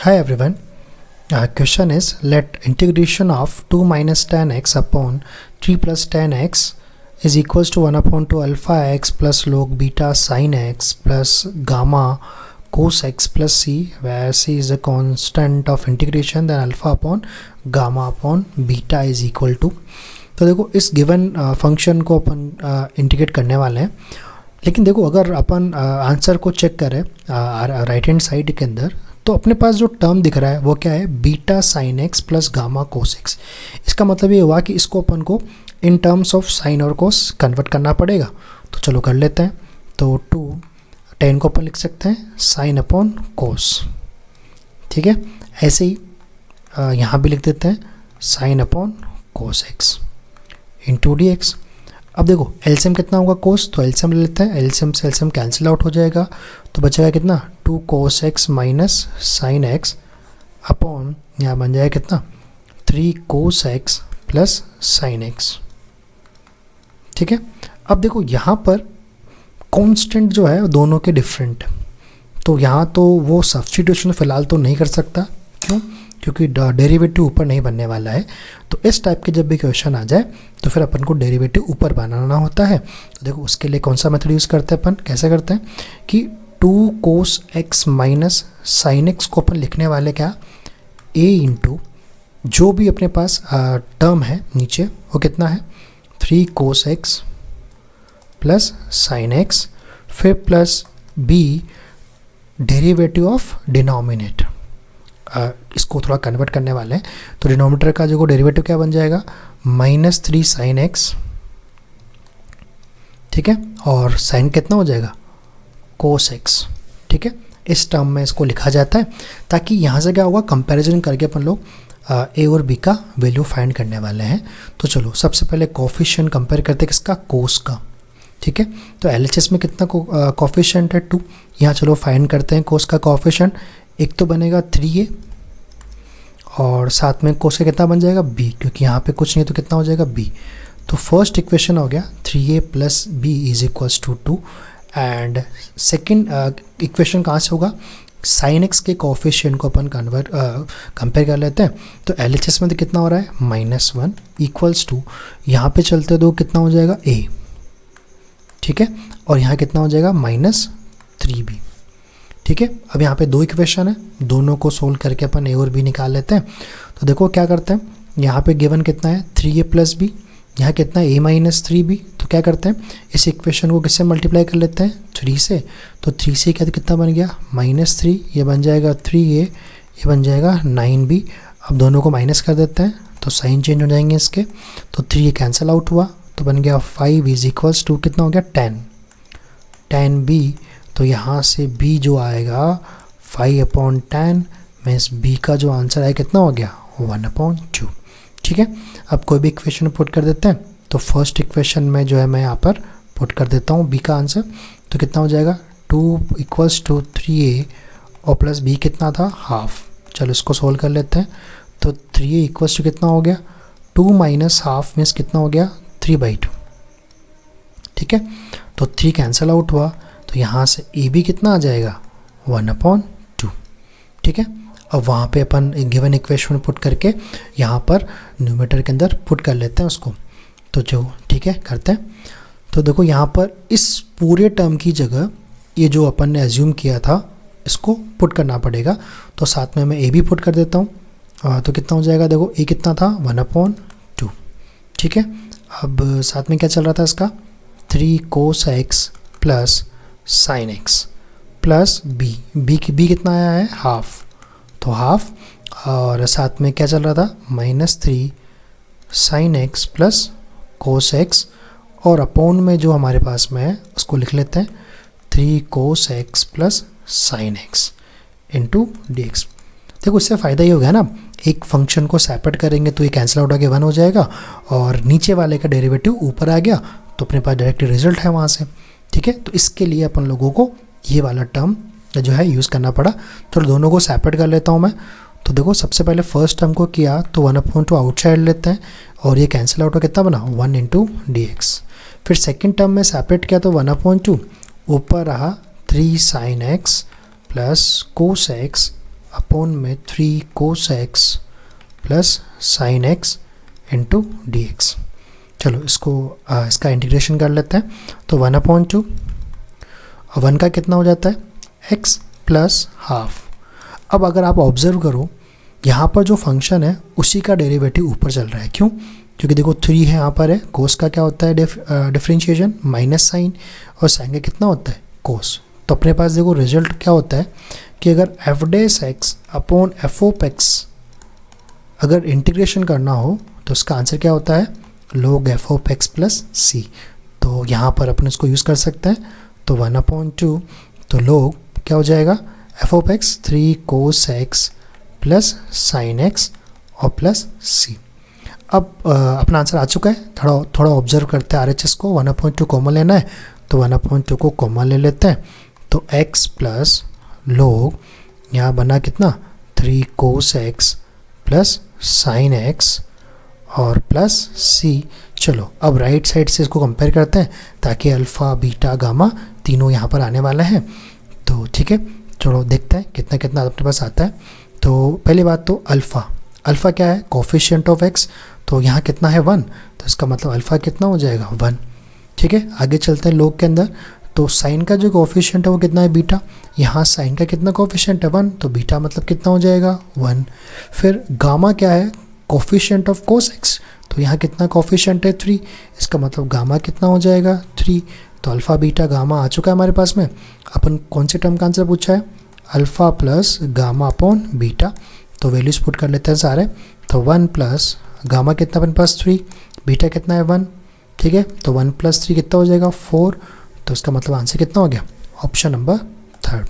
Hi everyone. Question is, let integration of 2 minus tan x upon 3 plus tan x is equals to 1 upon 2 alpha x plus log beta sin x plus gamma cos x plus c, where c is a constant of integration, then alpha upon gamma upon beta is equal to. तो देखो इस given function को अपन integrate करने वाले हैं, लेकिन देखो अगर अपन आंसर को चेक करें राइट हैंड साइड के अंदर, तो अपने पास जो टर्म दिख रहा है वो क्या है, beta sine x plus gamma cos x. इसका मतलब ये हुआ कि इसको अपन को इन टर्म्स ऑफ साइन और कोस कन्वर्ट करना पड़ेगा। तो चलो कर लेते हैं। तो 2 को अपन लिख सकते हैं साइन अपॉन कोस, ठीक है। ऐसे ही यहाँ भी लिख देते हैं sine upon cos x into D x. अब देखो एलसीएम कितना होगा कोस, तो एलसीएम ले लेते हैं। एलसीएम से एलसीएम कैंसिल आउट हो जाएगा, तो बचेगा कितना 2 cos x minus sine x upon यहाँ बन जाएगा कितना 3 cos x plus sine x, ठीक है। अब देखो यहाँ पर कांस्टेंट जो है दोनों के डिफरेंट, तो यहाँ तो वो सब्स्टिट्यूशन फिलहाल तो नहीं कर सकता, क्यों, क्योंकि डेरिवेटिव ऊपर नहीं बनने वाला है। तो इस टाइप के जब भी क्वेश्चन आ जाए तो फिर अपन को डेरिवेटिव ऊपर बनाना होता है। तो देखो उसके लिए कौन सा मेथड यूज़ करते हैं अपन, कैसे करते हैं कि 2 cos x minus sine x को अपन लिखने वाले क्या, ए इंटू जो भी अपने पास टर्म है नीचे वो कितना है 3 cos x plus sine x, फिर plus b derivative of denominator. इसको थोड़ा कन्वर्ट करने वाले हैं, तो डिनोमिनेटर का जो डेरिवेटिव क्या बन जाएगा -3 साइन एक्स, ठीक है, और साइन कितना हो जाएगा कोस एक्स, ठीक है। इस टर्म में इसको लिखा जाता है ताकि यहाँ से क्या होगा कंपैरिजन करके अपन लोग ए और बी का वैल्यू फाइंड करने वाले हैं। तो चलो सबसे पहले कोफिशिएंट कंपेयर करते हैं किसका, कोस का, ठीक है। तो एलएचएस में कितना कोफिशिएंट है 2, यहाँ चलो फाइंड करते हैं कोस का कोफिशिएंट। एक तो बनेगा 3a और साथ में कोस का कितना बन जाएगा b, क्योंकि यहाँ पे कुछ नहीं तो कितना हो जाएगा b। तो फर्स्ट इक्वेशन हो गया 3a plus b is equals to 2, and second equation कहाँ से होगा, साइन एक्स के कोफिशिएंट को अपन कंपेयर कर लेते हैं। तो एलएचएस में तो कितना हो रहा है -1 इक्वल्स टू, यहाँ पे चलते तो कितना हो जाएगा a, ठीक है, और यहाँ कितना हो जाएगा -3b, ठीक है। अब यहाँ पे 2 इक्वेशन है, दोनों को सोल्व करके अपन ए और बी निकाल लेते हैं। तो देखो क्या करते हैं, यहाँ पे गिवन कितना है 3a प्लस बी, यहाँ कितना है a माइनस 3b। तो क्या करते हैं इस इक्वेशन को किससे मल्टीप्लाई कर लेते हैं 3 से। तो 3 से क्या कितना बन गया -3, ये बन जाएगा 3a, ये बन जाएगा 9b। अब दोनों को माइनस कर देते हैं तो साइन चेंज हो जाएंगे इसके, तो 3 कैंसिल आउट हुआ, तो बन गया 5 इज इक्वल्स टू कितना हो गया 10b। तो यहाँ से b जो आएगा 5/10 मीन्स b का जो आंसर आएगा कितना हो गया 1/2, ठीक है। अब कोई भी इक्वेशन पुट कर देते हैं, तो फर्स्ट इक्वेशन में जो है मैं यहाँ पर पुट कर देता हूँ b का आंसर। तो कितना हो जाएगा 2 इक्वल्स टू 3a और प्लस b कितना था हाफ। चलो इसको सोल्व कर लेते हैं। तो 3a इक्वल्स टू कितना हो गया 2 माइनस हाफ मीन्स कितना हो गया 3/2, ठीक है। तो 3 कैंसिल आउट हुआ, तो यहाँ से ए बी कितना आ जाएगा 1/2, ठीक है। अब वहाँ पे अपन गिवन इक्वेशन पुट करके यहाँ पर न्यूमरेटर के अंदर पुट कर लेते हैं उसको। तो जो ठीक है करते हैं। तो देखो यहाँ पर इस पूरे टर्म की जगह ये जो अपन ने एज्यूम किया था इसको पुट करना पड़ेगा। तो साथ में मैं ए बी पुट कर देता हूँ। तो कितना हो जाएगा, देखो ए कितना था 1/2, ठीक है। अब साथ में क्या चल रहा था इसका 3 cos x plus sine x plus B कितना आया है हाफ, तो हाफ, और साथ में क्या चल रहा था -3 sign x plus cos x, और अपॉन में जो हमारे पास में है उसको लिख लेते हैं 3 cos x plus sine x into D x. देखो इससे फ़ायदा ये हो गया ना, एक फंक्शन को सेपरेट करेंगे तो ये कैंसिल आउट होकर 1 हो जाएगा, और नीचे वाले का डेरिवेटिव ऊपर आ गया, तो अपने पास डायरेक्ट रिजल्ट है वहाँ से, ठीक है। तो इसके लिए अपन लोगों को ये वाला टर्म जो है यूज़ करना पड़ा। तो दोनों को सेपरेट कर लेता हूँ मैं। तो देखो सबसे पहले फर्स्ट टर्म को किया तो 1/2 आउटसाइड लेते हैं, और ये कैंसिल आउट हो कितना बना 1 इंटू डी एक्स। फिर सेकेंड टर्म में सेपरेट किया तो 1/2 ऊपर रहा 3 sign x plus cos x upon में 3 cos x plus sine x into D x. चलो इसका इंटीग्रेशन कर लेते हैं। तो 1/2 और 1 का कितना हो जाता है x प्लस हाफ। अब अगर आप ऑब्जर्व करो यहाँ पर जो फंक्शन है उसी का डेरिवेटिव ऊपर चल रहा है। क्यों? क्योंकि देखो 3 है यहाँ पर है, कोस का क्या होता है डिफरेंशिएशन माइनस साइन, और साइन का कितना होता है कोस। तो अपने पास देखो रिजल्ट क्या होता है कि अगर f dash x upon f of x अगर इंटीग्रेशन करना हो तो उसका आंसर क्या होता है log f of x plus c. तो यहाँ पर अपन इसको यूज़ कर सकते हैं। तो 1/2 तो log क्या हो जाएगा F of x 3 cos x plus sine x और प्लस सी। अब अपना आंसर आ चुका है। थोड़ा ऑब्जर्व करते हैं RHS को। 1/2 कॉमन लेना है तो 1/2 को कॉमन ले लेते हैं। तो x प्लस log यहाँ बना कितना 3 cos x plus sine x और प्लस सी। चलो अब राइट साइड से इसको कंपेयर करते हैं ताकि अल्फ़ा बीटा गामा तीनों यहाँ पर आने वाले हैं। तो ठीक है, चलो देखते हैं कितना कितना अपने पास आता है। तो पहली बात तो अल्फ़ा क्या है कोफिशिएंट ऑफ एक्स, तो यहाँ कितना है 1, तो इसका मतलब अल्फ़ा कितना हो जाएगा 1। ठीक है, आगे चलते हैं log के अंदर। तो साइन का जो कोफिशिएंट है वो कितना है बीटा, यहाँ साइन का कितना कोफिशिएंट है 1, तो बीटा मतलब कितना हो जाएगा 1। फिर गामा क्या है कोफिशिएंट ऑफ कोस एक्स, तो यहाँ कितना कोफिशिएंट है 3, इसका मतलब गामा कितना हो जाएगा 3। तो अल्फ़ा बीटा गामा आ चुका है हमारे पास में। अपन कौन से टर्म का आंसर पूछा है alpha plus gamma upon beta. तो वैल्यूज पुट कर लेते हैं सारे। तो 1 प्लस गामा कितना अपने पास 3, बीटा कितना है 1। ठीक है, तो 1 + 3 कितना हो जाएगा 4। तो इसका मतलब आंसर कितना हो गया ऑप्शन नंबर 3।